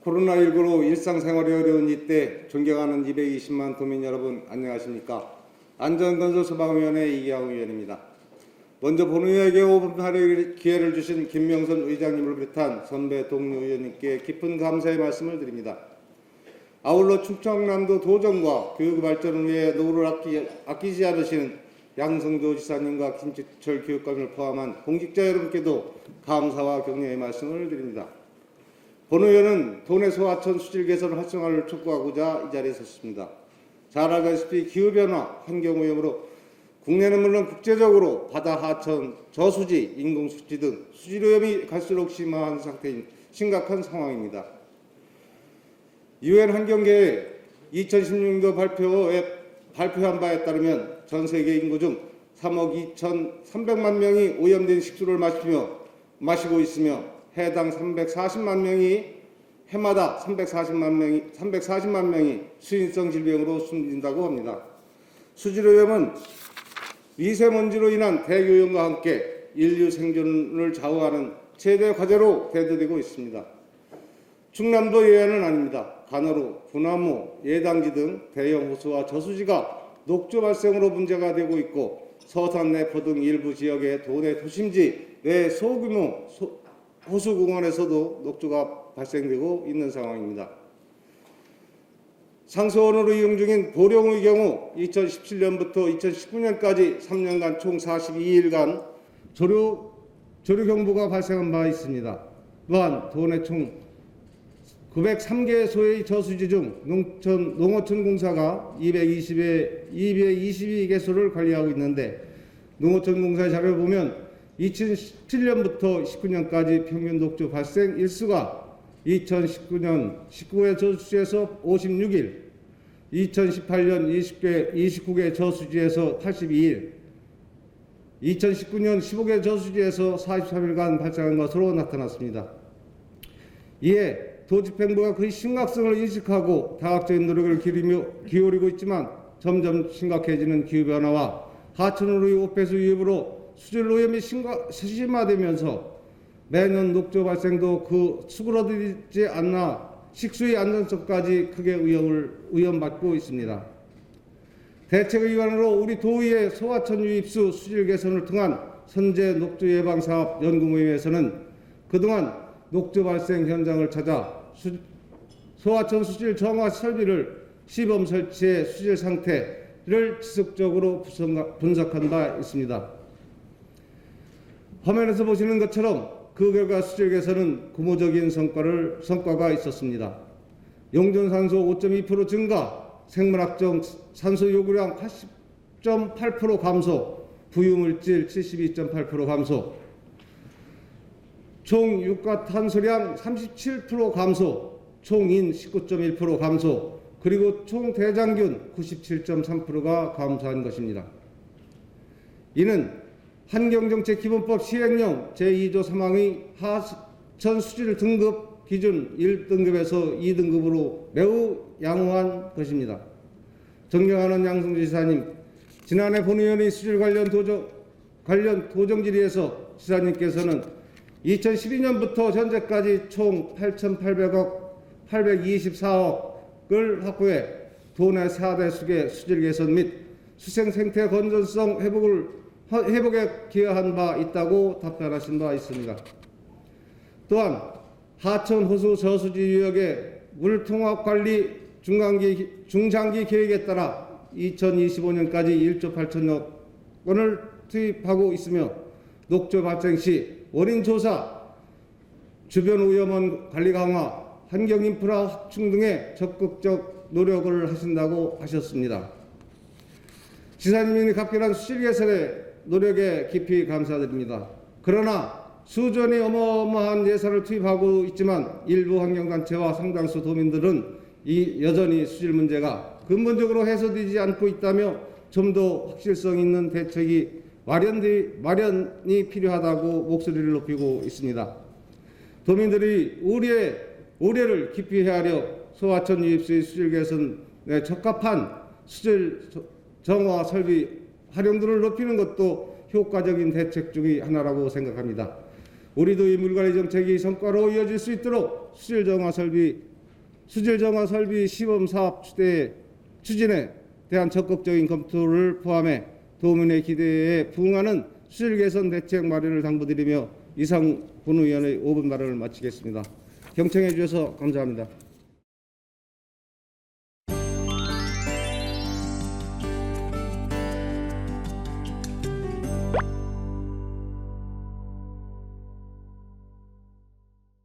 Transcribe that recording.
코로나19로 일상생활이 어려운 이때 존경하는 220만 도민 여러분 안녕하십니까? 안전건설 소방위원회 이기영 의원입니다. 먼저 본의회에게 5분 발의 기회를 주신 김명선 의장님을 비롯한 선배 동료 의원님께 깊은 감사의 말씀을 드립니다. 아울러 충청남도 도정과 교육 발전을 위해 노후를 아끼지 않으시는 양성조 지사님과 김지철 교육감을 포함한 공직자 여러분께도 감사와 격려의 말씀을 드립니다. 본 의원은 도내 소하천 수질 개선 활성화를 촉구하고자 이 자리에 섰습니다. 잘 알다시피 기후변화, 환경오염으로 국내는 물론 국제적으로 바다 하천, 저수지, 인공수지 등 수질오염이 갈수록 심화한 상태인 심각한 상황입니다. 유엔 환경계획 2016년도 발표한 바에 따르면 전 세계 인구 중 3억 2,300만 명이 오염된 식수를 마시고 있으며 해당 340만 명이 해마다 340만 명이 수인성 질병으로 숨진다고 합니다. 수질오염은 미세먼지로 인한 대기오염과 함께 인류 생존을 좌우하는 최대 과제로 대두되고 있습니다. 충남도 예외는 아닙니다. 간호로, 군화무, 예당지 등 대형 호수와 저수지가 녹조 발생으로 문제가 되고 있고 서산 내포 등 일부 지역의 도내 도심지 내 소규모 호수공원에서도 녹조가 발생되고 있는 상황입니다. 상수원으로 이용 중인 보령의 경우 2017년부터 2019년까지 3년간 총 42일간 조류 경보가 발생한 바 있습니다. 또한 도내 총 903개소의 저수지 중 농어촌공사가 222개소를 관리하고 있는데 농어촌공사의 자료를 보면 2017년부터 19년까지 평균 녹조 발생 일수가 2019년 19개 저수지에서 56일, 2018년 29개 저수지에서 82일, 2019년 15개 저수지에서 43일간 발생한 것으로 나타났습니다. 이에 도집행부가 그의 심각성을 인식하고 다각적인 노력을 기울이고 있지만 점점 심각해지는 기후변화와 하천으로의 오폐수 유입으로 수질 오염이 심화되면서 매년 녹조 발생도 그 수그러들지 않나 식수의 안전성까지 크게 위험받고 있습니다. 대책의원으로 우리 도의회 소하천 유입수 수질 개선을 통한 선제 녹조 예방 사업 연구 모임에서는 그동안 녹조 발생 현장을 찾아 소하천 수질 정화 설비를 시범 설치해 수질 상태를 지속적으로 분석한 바 있습니다. 화면에서 보시는 것처럼 그 결과 수질 개선은 고무적인 성과가 있었습니다. 용존산소 5.2% 증가, 생물학적 산소 요구량 80.8% 감소, 부유물질 72.8% 감소, 총 육가탄소량 37% 감소, 총인 19.1% 감소, 그리고 총 대장균 97.3%가 감소한 것입니다. 이는 환경정책기본법 시행령 제2조 3항의 하천 수질 등급 기준 1등급에서 2등급으로 매우 양호한 것입니다. 존경하는 양성주 지사님, 지난해 본의원의 수질 관련 도정 질의에서 지사님께서는 2012년부터 현재까지 총 8,824억을 확보해 도내 4대 수계 수질 개선 및 수생 생태 건전성 회복에 기여한 바 있다고 답변하신 바 있습니다. 또한 하천 호수 저수지 유역의 물통합 관리 중장기 계획에 따라 2025년까지 1조 8천억 원을 투입하고 있으며 녹조 발생 시 원인 조사, 주변 오염원 관리 강화, 환경 인프라 확충 등의 적극적 노력을 하신다고 하셨습니다. 지사님이 각별한 수질 개선에 노력에 깊이 감사드립니다. 그러나 수전이 어마어마한 예산을 투입하고 있지만 일부 환경단체와 상당수 도민들은 여전히 수질 문제가 근본적으로 해소되지 않고 있다며 좀 더 확실성 있는 대책이 마련이 필요하다고 목소리를 높이고 있습니다. 도민들이 우려를 깊이 헤아려 소하천 유입수의 수질 개선에 적합한 수질 정화 설비 활용도를 높이는 것도 효과적인 대책 중의 하나라고 생각합니다. 우리도 이 물관리 정책이 성과로 이어질 수 있도록 수질 정화 설비 수질 정화 설비 시범 사업 추진에 대한 적극적인 검토를 포함해 도민의 기대에 부응하는 수질 개선 대책 마련을 당부드리며 이상 본의원의 5분 발언을 마치겠습니다. 경청해 주셔서 감사합니다.